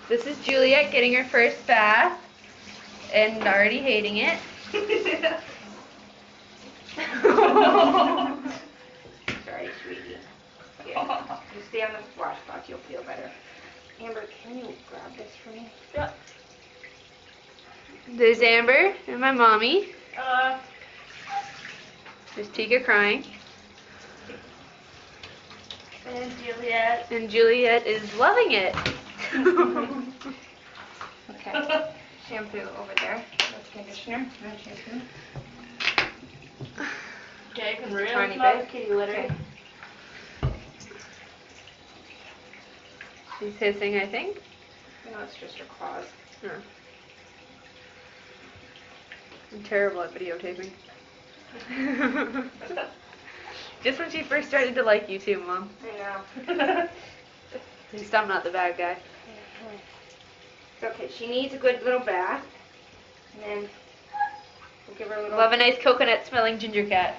This is Juliet getting her first bath and already hating it. Sorry, sweetie. Yeah. You stay on the washcloth, you'll feel better. Amber, can you grab this for me? Yep. There's Amber and my mommy. There's Tika crying. And Juliet. And Juliet is loving it. Okay. Shampoo over there. That's conditioner. And shampoo. Okay, you can really Tiny smell the bit. kitty litter. Okay. She's hissing, I think. No, it's just her claws. Oh. I'm terrible at videotaping. Just when she first started to like you too, Mom. I know. At least I'm not the bad guy. Okay, she needs a good little bath. And then we'll give her a little... Love a nice coconut smelling ginger cat.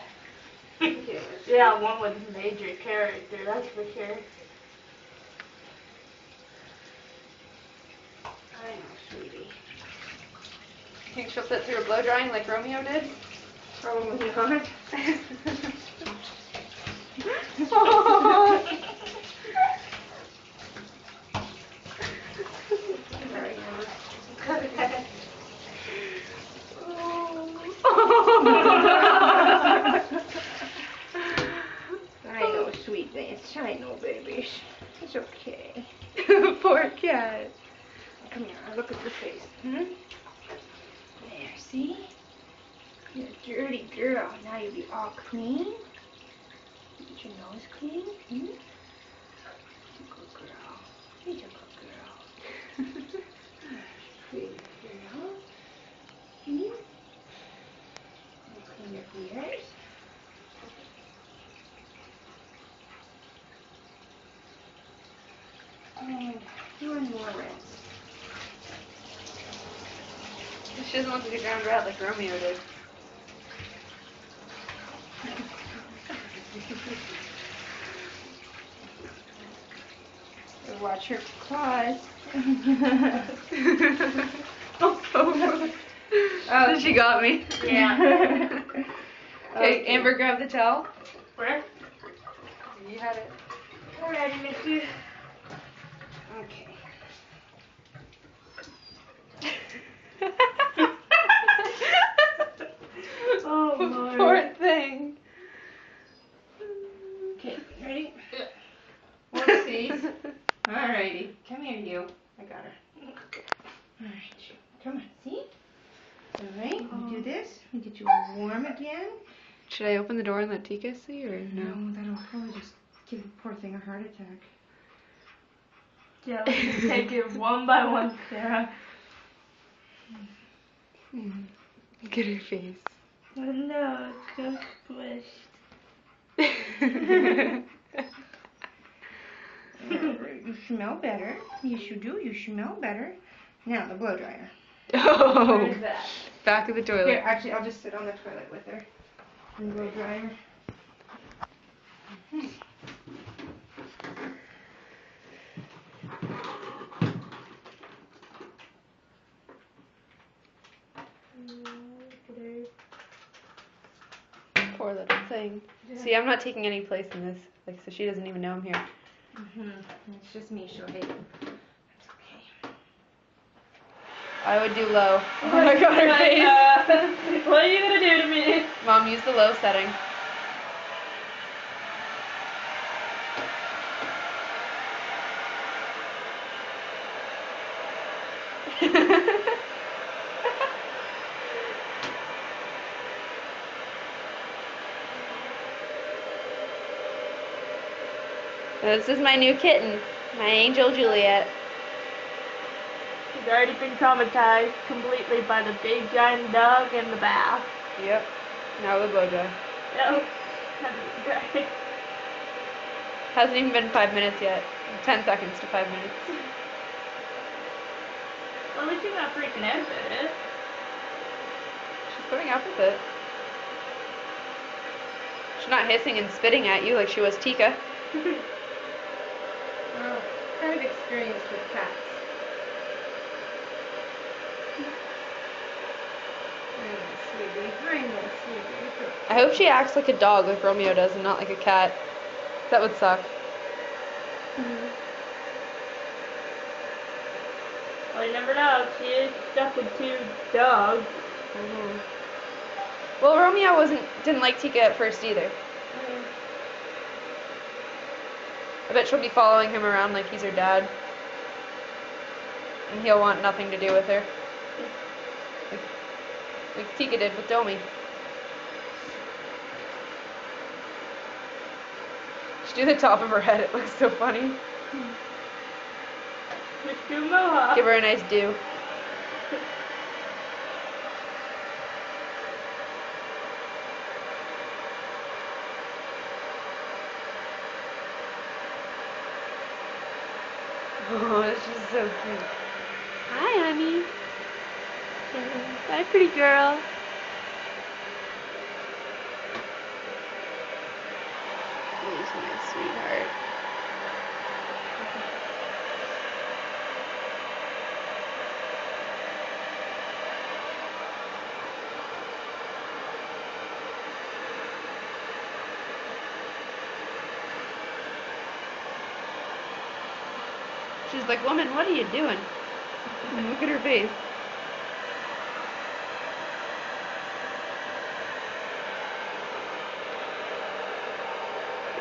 Yeah, one with major character, that's for sure. I know, sweetie. Think she'll sit through a blow drying like Romeo did? Probably not. Sorry, Amber. I know, sweet things. I know, babies. It's okay. Poor cat. Come here, look at your face. There, see? You're a dirty girl. Now you'll be all clean. Get your nose clean. You're a good girl. You're a good girl. Pretty girl. You clean your ears. And one more rinse. She doesn't want to get drowned out like Romeo did. Watch her claws. Oh, she got me. Yeah. Okay, Amber, grab the towel. Where? You had it. Alrighty, Missy. Okay. Oh, Lord. Poor thing. Okay, ready? Whoopsies. Alrighty. Come here, you. I got her. Alright, come on, see? Alright, we do this. We get you all warm again. Should I open the door and let Tika see, or no? No, that'll probably just give the poor thing a heart attack. Yeah, let's take it one by one, Sarah. Get her face. Oh no, it's so squished. You smell better. Yes, you do. You smell better. Now, the blow dryer. Oh, Where's that? back of the toilet. Here, actually, I'll just sit on the toilet with her. And blow dryer. Poor little thing. See, I'm not taking any place in this, like, so she doesn't even know I'm here. It's just me. She'll hate it. That's okay. I would do low. Oh my god, her face. What are you gonna do to me? Mom, use the low setting. This is my new kitten, my angel Juliet. She's already been traumatized completely by the big giant dog in the bath. Yep. Now the blow dry. Yep. That was great. Hasn't even been 5 minutes yet. 10 seconds to 5 minutes. Well, at least you're not freaking out at it. She's putting up with it. She's not hissing and spitting at you like she was Tika. Well, kind of experienced with cats. sweetie. Rainbow, sweetie. I hope she acts like a dog like Romeo does and not like a cat. That would suck. Well, you never know. She is stuck with 2 dogs. Well, Romeo didn't like Tika at first either. I bet she'll be following him around like he's her dad. And he'll want nothing to do with her. Like Tika did with Domi. She do the top of her head, it looks so funny. Let's do mohawk. Give her a nice do. Oh, she's so cute. Hi, honey. Hi, pretty girl. He's my sweetheart. She's like, woman, what are you doing? Look at her face.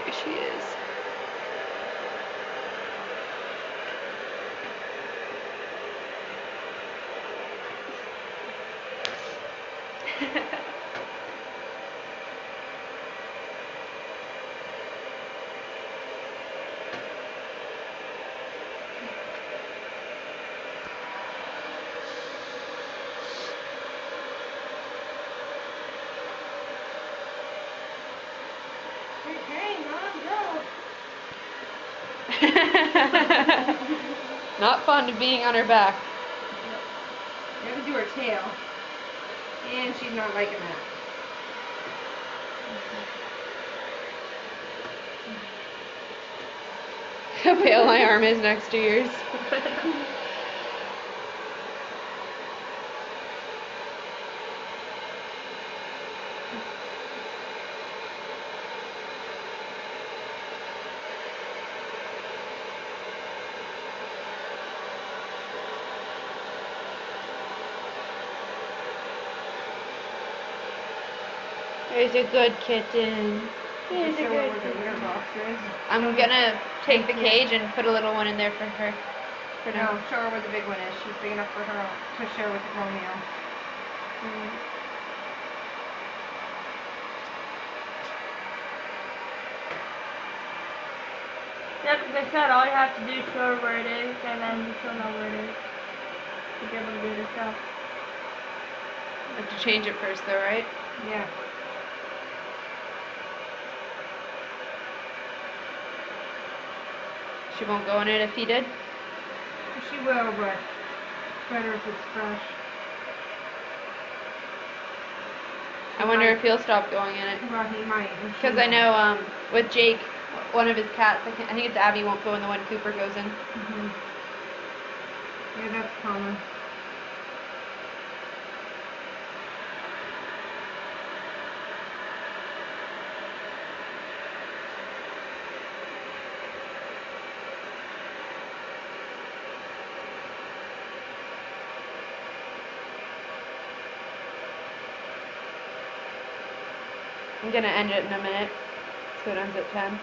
There she is. Okay, Mom, go. Not fond of being on her back. You have to do her tail. And she's not liking that. How pale my arm is next to yours. There's a good kitten. There's a Show her good where the litter kitten. box is. I'm gonna take the cage and put a little one in there for her. For No, now. show her where the big one is. She's big enough for her to share with Romeo. Yeah, because I said all you have to do is show her where it is, and then she'll know where it is. She'll be able to do it herself. I have to change it first though, right? Yeah. She won't go in it if he did? She will, but better if it's fresh. I wonder if he'll stop going in it. Well, he might. Because I know with Jake, one of his cats, I think it's Abby, won't go in the one Cooper goes in. Yeah, that's common. I'm gonna end it in a minute, so it ends at 10.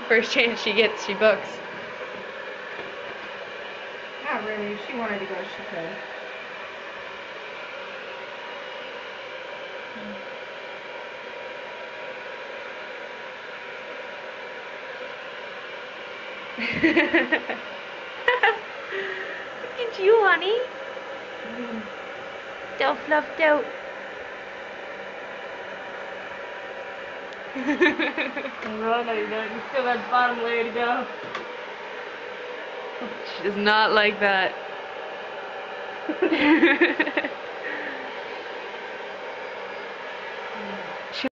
First chance she gets, she books. Not really. If she wanted to go, she could. Look at you, honey. So fluffed out. No, no, you don't. You still got the bottom layer to go. She does not like that.